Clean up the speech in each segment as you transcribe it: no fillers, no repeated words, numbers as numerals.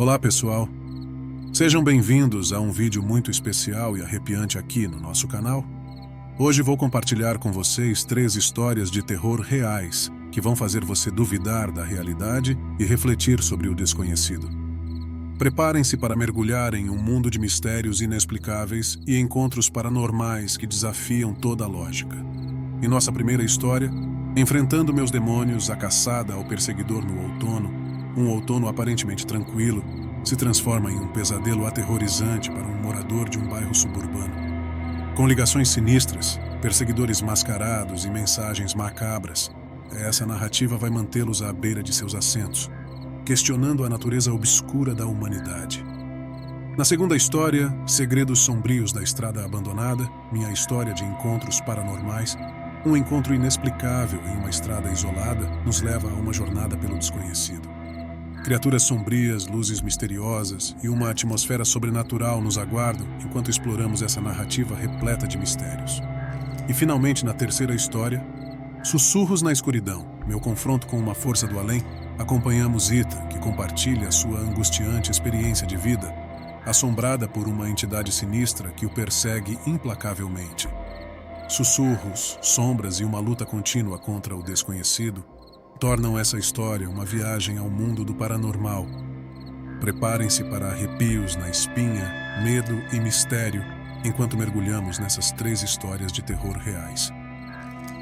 Olá, pessoal. Sejam bem-vindos a um vídeo muito especial e arrepiante aqui no nosso canal. Hoje vou compartilhar com vocês 3 histórias de terror reais que vão fazer você duvidar da realidade e refletir sobre o desconhecido. Preparem-se para mergulhar em um mundo de mistérios inexplicáveis e encontros paranormais que desafiam toda a lógica. Em nossa primeira história, enfrentando meus demônios, a caçada ao perseguidor no outono, um outono aparentemente tranquilo, se transforma em um pesadelo aterrorizante para um morador de um bairro suburbano. Com ligações sinistras, perseguidores mascarados e mensagens macabras, essa narrativa vai mantê-los à beira de seus assentos, questionando a natureza obscura da humanidade. Na segunda história, Segredos Sombrios da Estrada Abandonada, minha história de encontros paranormais, um encontro inexplicável em uma estrada isolada nos leva a uma jornada pelo desconhecido. Criaturas sombrias, luzes misteriosas e uma atmosfera sobrenatural nos aguardam enquanto exploramos essa narrativa repleta de mistérios. E finalmente, na terceira história, Sussurros na Escuridão, meu confronto com uma força do além, acompanhamos Ita, que compartilha sua angustiante experiência de vida, assombrada por uma entidade sinistra que o persegue implacavelmente. Sussurros, sombras e uma luta contínua contra o desconhecido tornam essa história uma viagem ao mundo do paranormal. Preparem-se para arrepios na espinha, medo e mistério enquanto mergulhamos nessas 3 histórias de terror reais.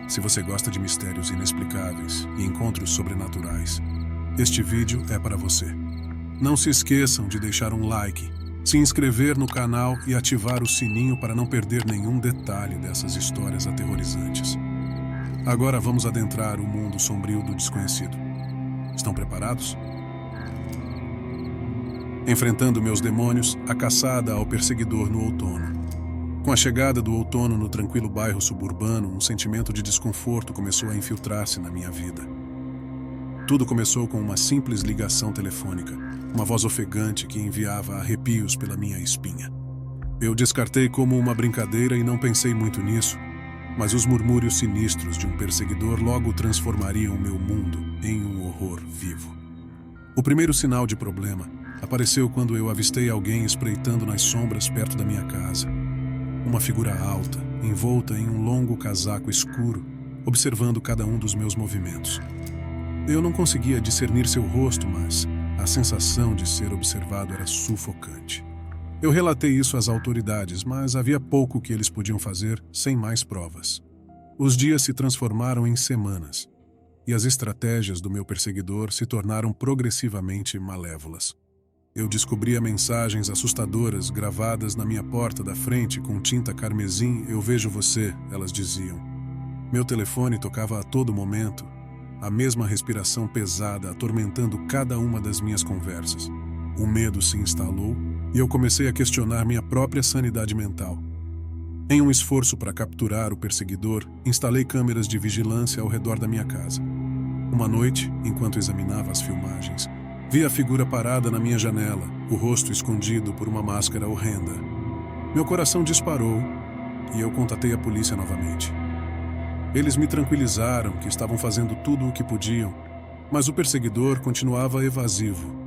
Se você gosta de mistérios inexplicáveis e encontros sobrenaturais, este vídeo é para você. Não se esqueçam de deixar um like, se inscrever no canal e ativar o sininho para não perder nenhum detalhe dessas histórias aterrorizantes. Agora vamos adentrar o mundo sombrio do desconhecido. Estão preparados? Enfrentando meus demônios, a caçada ao perseguidor no outono. Com a chegada do outono no tranquilo bairro suburbano, um sentimento de desconforto começou a infiltrar-se na minha vida. Tudo começou com uma simples ligação telefônica, uma voz ofegante que enviava arrepios pela minha espinha. Eu descartei como uma brincadeira e não pensei muito nisso, mas os murmúrios sinistros de um perseguidor logo transformariam o meu mundo em um horror vivo. O primeiro sinal de problema apareceu quando eu avistei alguém espreitando nas sombras perto da minha casa. Uma figura alta, envolta em um longo casaco escuro, observando cada um dos meus movimentos. Eu não conseguia discernir seu rosto, mas a sensação de ser observado era sufocante. Eu relatei isso às autoridades, mas havia pouco que eles podiam fazer sem mais provas. Os dias se transformaram em semanas, e as estratégias do meu perseguidor se tornaram progressivamente malévolas. Eu descobria mensagens assustadoras gravadas na minha porta da frente com tinta carmesim. Eu vejo você, elas diziam. Meu telefone tocava a todo momento, a mesma respiração pesada atormentando cada uma das minhas conversas. O medo se instalou e eu comecei a questionar minha própria sanidade mental. Em um esforço para capturar o perseguidor, instalei câmeras de vigilância ao redor da minha casa. Uma noite, enquanto examinava as filmagens, vi a figura parada na minha janela, o rosto escondido por uma máscara horrenda. Meu coração disparou e eu contatei a polícia novamente. Eles me tranquilizaram que estavam fazendo tudo o que podiam, mas o perseguidor continuava evasivo.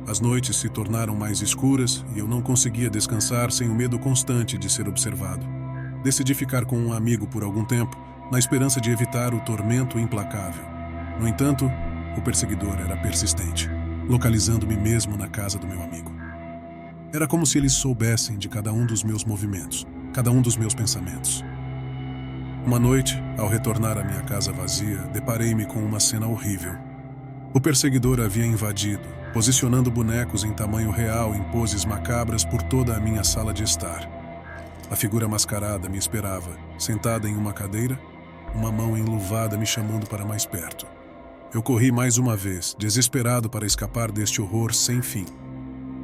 As noites se tornaram mais escuras e eu não conseguia descansar sem o medo constante de ser observado. Decidi ficar com um amigo por algum tempo, na esperança de evitar o tormento implacável. No entanto, o perseguidor era persistente, localizando-me mesmo na casa do meu amigo. Era como se eles soubessem de cada um dos meus movimentos, cada um dos meus pensamentos. Uma noite, ao retornar à minha casa vazia, deparei-me com uma cena horrível. O perseguidor havia invadido, posicionando bonecos em tamanho real em poses macabras por toda a minha sala de estar. A figura mascarada me esperava, sentada em uma cadeira, uma mão enluvada me chamando para mais perto. Eu corri mais uma vez, desesperado para escapar deste horror sem fim.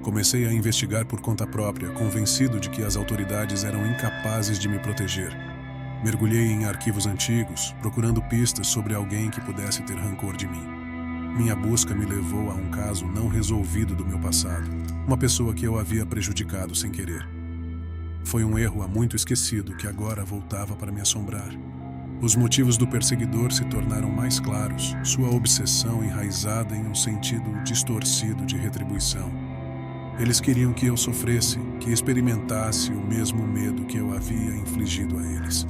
Comecei a investigar por conta própria, convencido de que as autoridades eram incapazes de me proteger. Mergulhei em arquivos antigos, procurando pistas sobre alguém que pudesse ter rancor de mim. Minha busca me levou a um caso não resolvido do meu passado, uma pessoa que eu havia prejudicado sem querer. Foi um erro há muito esquecido que agora voltava para me assombrar. Os motivos do perseguidor se tornaram mais claros, sua obsessão enraizada em um sentido distorcido de retribuição. Eles queriam que eu sofresse, que experimentasse o mesmo medo que eu havia infligido a eles.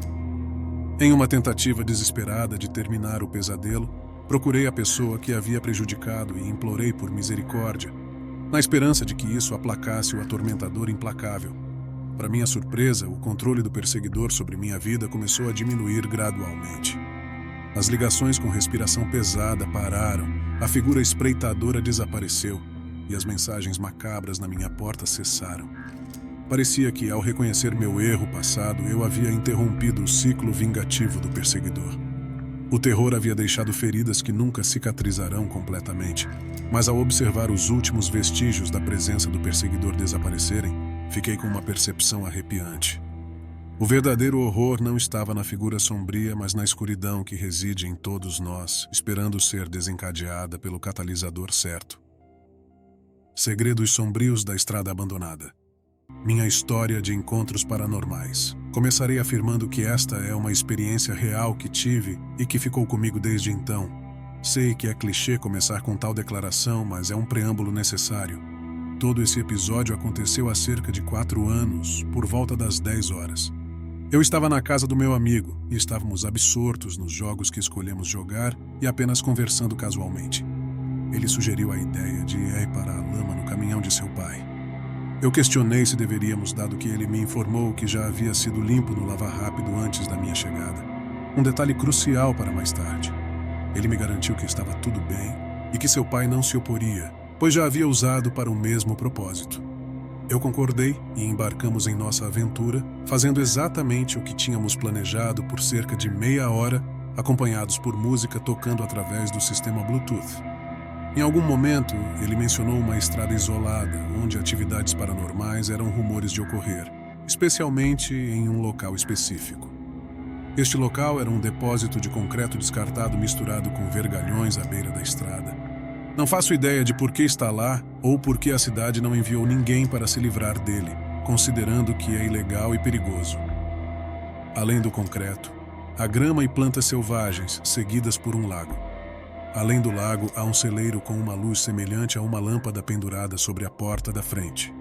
Em uma tentativa desesperada de terminar o pesadelo, procurei a pessoa que havia prejudicado e implorei por misericórdia, na esperança de que isso aplacasse o atormentador implacável. Para minha surpresa, o controle do perseguidor sobre minha vida começou a diminuir gradualmente. As ligações com respiração pesada pararam, a figura espreitadora desapareceu e as mensagens macabras na minha porta cessaram. Parecia que, ao reconhecer meu erro passado, eu havia interrompido o ciclo vingativo do perseguidor. O terror havia deixado feridas que nunca cicatrizarão completamente, mas ao observar os últimos vestígios da presença do perseguidor desaparecerem, fiquei com uma percepção arrepiante. O verdadeiro horror não estava na figura sombria, mas na escuridão que reside em todos nós, esperando ser desencadeada pelo catalisador certo. Segredos sombrios da estrada abandonada. Minha história de encontros paranormais. Começarei afirmando que esta é uma experiência real que tive e que ficou comigo desde então. Sei que é clichê começar com tal declaração, mas é um preâmbulo necessário. Todo esse episódio aconteceu há cerca de 4 anos, por volta das 10 horas. Eu estava na casa do meu amigo e estávamos absortos nos jogos que escolhemos jogar e apenas conversando casualmente. Ele sugeriu a ideia de ir para a lama no caminhão de seu pai. Eu questionei se deveríamos, dado que ele me informou que já havia sido limpo no lava-rápido antes da minha chegada. Um detalhe crucial para mais tarde. Ele me garantiu que estava tudo bem e que seu pai não se oporia, pois já havia usado para o mesmo propósito. Eu concordei e embarcamos em nossa aventura, fazendo exatamente o que tínhamos planejado por cerca de meia hora, acompanhados por música tocando através do sistema Bluetooth. Em algum momento, ele mencionou uma estrada isolada, onde atividades paranormais eram rumores de ocorrer, especialmente em um local específico. Este local era um depósito de concreto descartado misturado com vergalhões à beira da estrada. Não faço ideia de por que está lá ou por que a cidade não enviou ninguém para se livrar dele, considerando que é ilegal e perigoso. Além do concreto, há grama e plantas selvagens, seguidas por um lago. Além do lago, há um celeiro com uma luz semelhante a uma lâmpada pendurada sobre a porta da frente.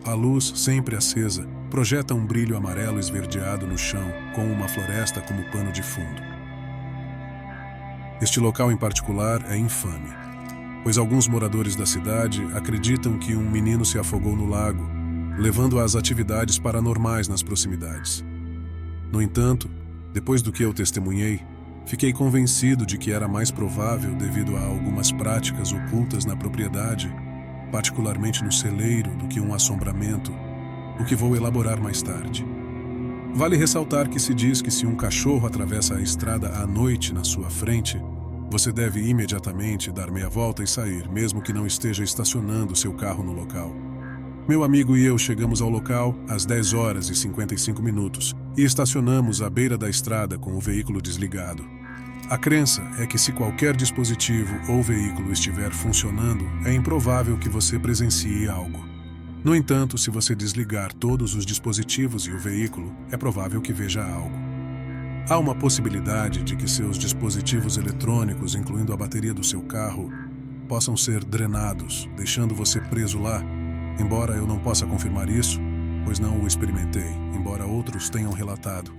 A luz, sempre acesa, projeta um brilho amarelo esverdeado no chão, com uma floresta como pano de fundo. Este local em particular é infame, pois alguns moradores da cidade acreditam que um menino se afogou no lago, levando às atividades paranormais nas proximidades. No entanto, depois do que eu testemunhei, fiquei convencido de que era mais provável devido a algumas práticas ocultas na propriedade, particularmente no celeiro, do que um assombramento, o que vou elaborar mais tarde. Vale ressaltar que se diz que se um cachorro atravessa a estrada à noite na sua frente, você deve imediatamente dar meia volta e sair, mesmo que não esteja estacionando seu carro no local. Meu amigo e eu chegamos ao local às 10 horas e 55 minutos e estacionamos à beira da estrada com o veículo desligado. A crença é que se qualquer dispositivo ou veículo estiver funcionando, é improvável que você presencie algo. No entanto, se você desligar todos os dispositivos e o veículo, é provável que veja algo. Há uma possibilidade de que seus dispositivos eletrônicos, incluindo a bateria do seu carro, possam ser drenados, deixando você preso lá, embora eu não possa confirmar isso, pois não o experimentei, embora outros tenham relatado.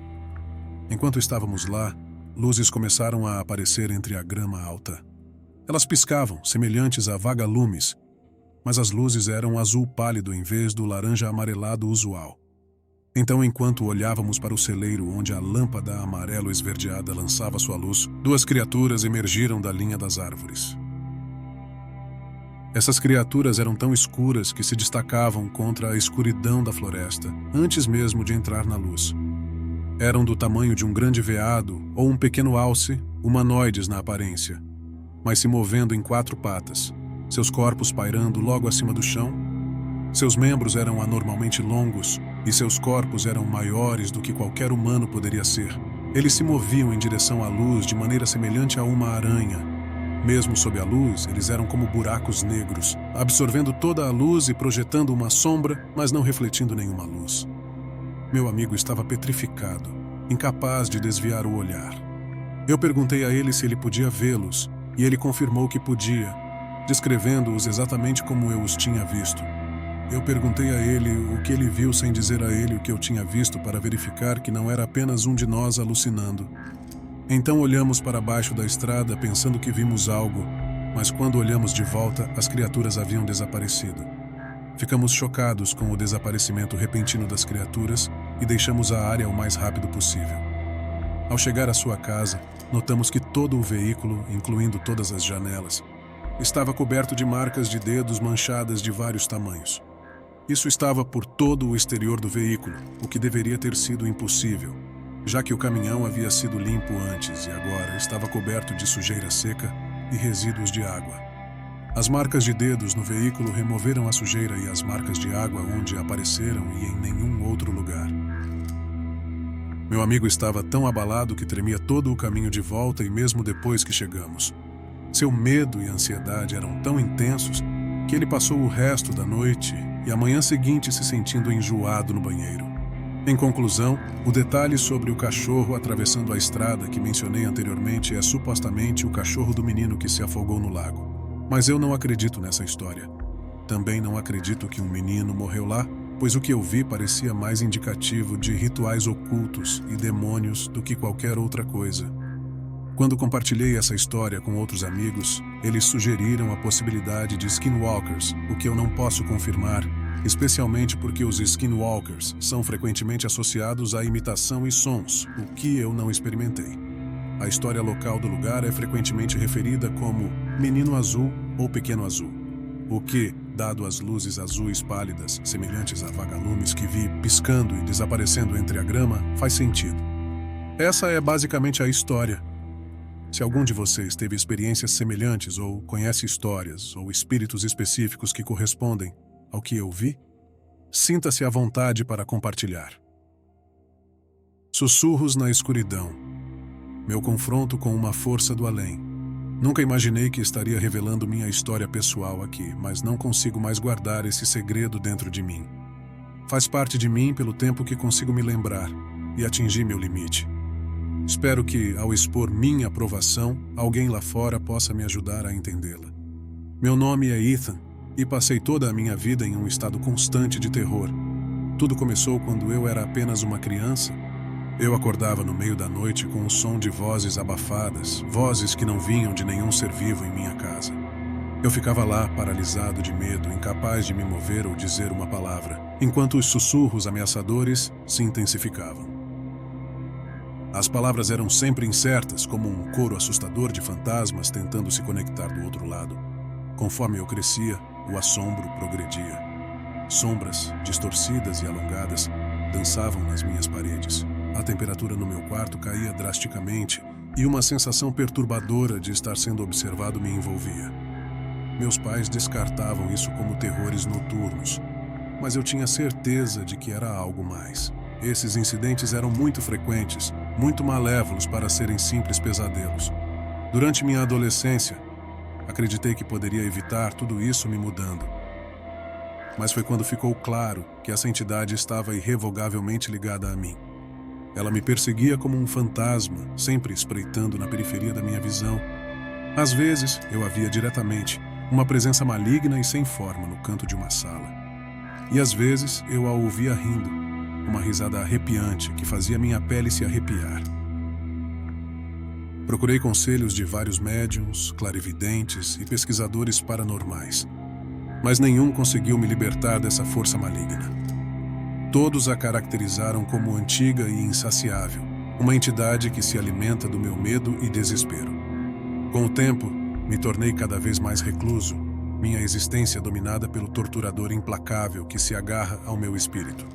Enquanto estávamos lá, luzes começaram a aparecer entre a grama alta. Elas piscavam, semelhantes a vagalumes, mas as luzes eram azul pálido em vez do laranja amarelado usual. Então, enquanto olhávamos para o celeiro onde a lâmpada amarelo esverdeada lançava sua luz, 2 criaturas emergiram da linha das árvores. Essas criaturas eram tão escuras que se destacavam contra a escuridão da floresta, antes mesmo de entrar na luz. Eram do tamanho de um grande veado ou um pequeno alce, humanoides na aparência, mas se movendo em 4 patas, seus corpos pairando logo acima do chão. Seus membros eram anormalmente longos e seus corpos eram maiores do que qualquer humano poderia ser. Eles se moviam em direção à luz de maneira semelhante a uma aranha. Mesmo sob a luz, eles eram como buracos negros, absorvendo toda a luz e projetando uma sombra, mas não refletindo nenhuma luz. Meu amigo estava petrificado, incapaz de desviar o olhar. Eu perguntei a ele se ele podia vê-los, e ele confirmou que podia, descrevendo-os exatamente como eu os tinha visto. Eu perguntei a ele o que ele viu sem dizer a ele o que eu tinha visto para verificar que não era apenas um de nós alucinando. Então olhamos para baixo da estrada pensando que vimos algo, mas quando olhamos de volta, as criaturas haviam desaparecido. Ficamos chocados com o desaparecimento repentino das criaturas e deixamos a área o mais rápido possível. Ao chegar à sua casa, notamos que todo o veículo, incluindo todas as janelas, estava coberto de marcas de dedos manchadas de vários tamanhos. Isso estava por todo o exterior do veículo, o que deveria ter sido impossível, já que o caminhão havia sido limpo antes e agora estava coberto de sujeira seca e resíduos de água. As marcas de dedos no veículo removeram a sujeira e as marcas de água onde apareceram e em nenhum outro lugar. Meu amigo estava tão abalado que tremia todo o caminho de volta e mesmo depois que chegamos. Seu medo e ansiedade eram tão intensos que ele passou o resto da noite e a manhã seguinte se sentindo enjoado no banheiro. Em conclusão, o detalhe sobre o cachorro atravessando a estrada que mencionei anteriormente é supostamente o cachorro do menino que se afogou no lago. Mas eu não acredito nessa história. Também não acredito que um menino morreu lá, pois o que eu vi parecia mais indicativo de rituais ocultos e demônios do que qualquer outra coisa. Quando compartilhei essa história com outros amigos, eles sugeriram a possibilidade de skinwalkers, o que eu não posso confirmar, especialmente porque os skinwalkers são frequentemente associados à imitação e sons, o que eu não experimentei. A história local do lugar é frequentemente referida como Menino Azul ou Pequeno Azul, o que, dado as luzes azuis pálidas, semelhantes a vagalumes que vi piscando e desaparecendo entre a grama, faz sentido. Essa é basicamente a história. Se algum de vocês teve experiências semelhantes ou conhece histórias ou espíritos específicos que correspondem ao que eu vi, sinta-se à vontade para compartilhar. Sussurros na escuridão. Meu confronto com uma força do além. Nunca imaginei que estaria revelando minha história pessoal aqui, mas não consigo mais guardar esse segredo dentro de mim. Faz parte de mim pelo tempo que consigo me lembrar e atingir meu limite. Espero que, ao expor minha aprovação, alguém lá fora possa me ajudar a entendê-la. Meu nome é Ethan e passei toda a minha vida em um estado constante de terror. Tudo começou quando eu era apenas uma criança. Eu acordava no meio da noite com o som de vozes abafadas, vozes que não vinham de nenhum ser vivo em minha casa. Eu ficava lá, paralisado de medo, incapaz de me mover ou dizer uma palavra, enquanto os sussurros ameaçadores se intensificavam. As palavras eram sempre incertas, como um coro assustador de fantasmas tentando se conectar do outro lado. Conforme eu crescia, o assombro progredia. Sombras, distorcidas e alongadas, dançavam nas minhas paredes. A temperatura no meu quarto caía drasticamente e uma sensação perturbadora de estar sendo observado me envolvia. Meus pais descartavam isso como terrores noturnos, mas eu tinha certeza de que era algo mais. Esses incidentes eram muito frequentes, muito malévolos para serem simples pesadelos. Durante minha adolescência, acreditei que poderia evitar tudo isso me mudando. Mas foi quando ficou claro que essa entidade estava irrevogavelmente ligada a mim. Ela me perseguia como um fantasma, sempre espreitando na periferia da minha visão. Às vezes, eu a via diretamente, uma presença maligna e sem forma no canto de uma sala. E às vezes, eu a ouvia rindo. Uma risada arrepiante que fazia minha pele se arrepiar. Procurei conselhos de vários médiuns, clarividentes e pesquisadores paranormais, mas nenhum conseguiu me libertar dessa força maligna. Todos a caracterizaram como antiga e insaciável, uma entidade que se alimenta do meu medo e desespero. Com o tempo, me tornei cada vez mais recluso, minha existência dominada pelo torturador implacável que se agarra ao meu espírito.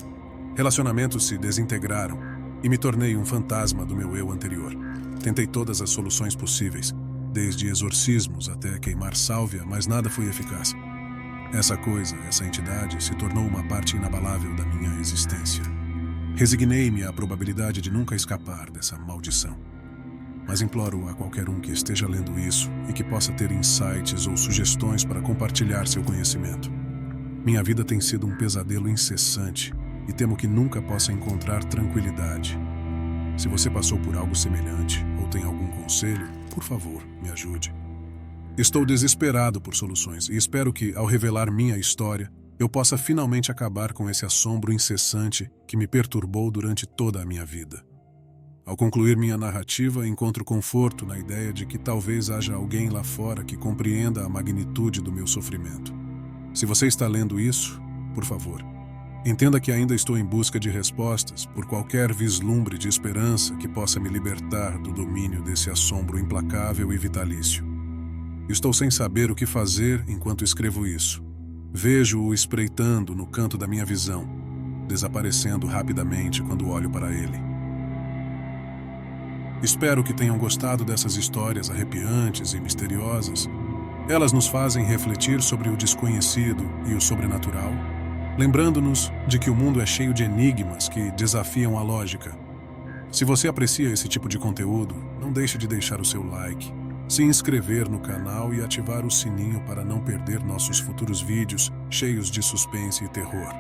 Relacionamentos se desintegraram e me tornei um fantasma do meu eu anterior. Tentei todas as soluções possíveis, desde exorcismos até queimar sálvia, mas nada foi eficaz. Essa entidade, se tornou uma parte inabalável da minha existência. Resignei-me à probabilidade de nunca escapar dessa maldição. Mas imploro a qualquer um que esteja lendo isso e que possa ter insights ou sugestões para compartilhar seu conhecimento. Minha vida tem sido um pesadelo incessante e temo que nunca possa encontrar tranquilidade. Se você passou por algo semelhante ou tem algum conselho, por favor, me ajude. Estou desesperado por soluções e espero que, ao revelar minha história, eu possa finalmente acabar com esse assombro incessante que me perturbou durante toda a minha vida. Ao concluir minha narrativa, encontro conforto na ideia de que talvez haja alguém lá fora que compreenda a magnitude do meu sofrimento. Se você está lendo isso, por favor, entenda que ainda estou em busca de respostas por qualquer vislumbre de esperança que possa me libertar do domínio desse assombro implacável e vitalício. Estou sem saber o que fazer enquanto escrevo isso. Vejo-o espreitando no canto da minha visão, desaparecendo rapidamente quando olho para ele. Espero que tenham gostado dessas histórias arrepiantes e misteriosas. Elas nos fazem refletir sobre o desconhecido e o sobrenatural, lembrando-nos de que o mundo é cheio de enigmas que desafiam a lógica. Se você aprecia esse tipo de conteúdo, não deixe de deixar o seu like, se inscrever no canal e ativar o sininho para não perder nossos futuros vídeos cheios de suspense e terror.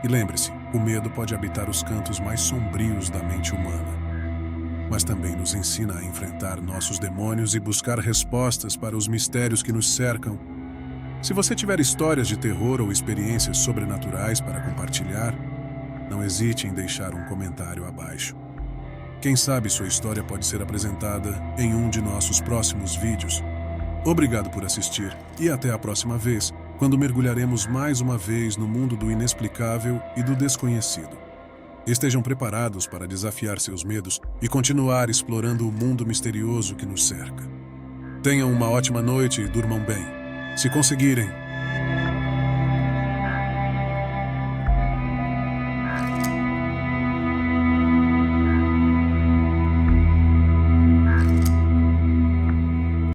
E lembre-se, o medo pode habitar os cantos mais sombrios da mente humana, mas também nos ensina a enfrentar nossos demônios e buscar respostas para os mistérios que nos cercam. Se você tiver histórias de terror ou experiências sobrenaturais para compartilhar, não hesite em deixar um comentário abaixo. Quem sabe sua história pode ser apresentada em um de nossos próximos vídeos. Obrigado por assistir e até a próxima vez, quando mergulharemos mais uma vez no mundo do inexplicável e do desconhecido. Estejam preparados para desafiar seus medos e continuar explorando o mundo misterioso que nos cerca. Tenham uma ótima noite e durmam bem. Se conseguirem,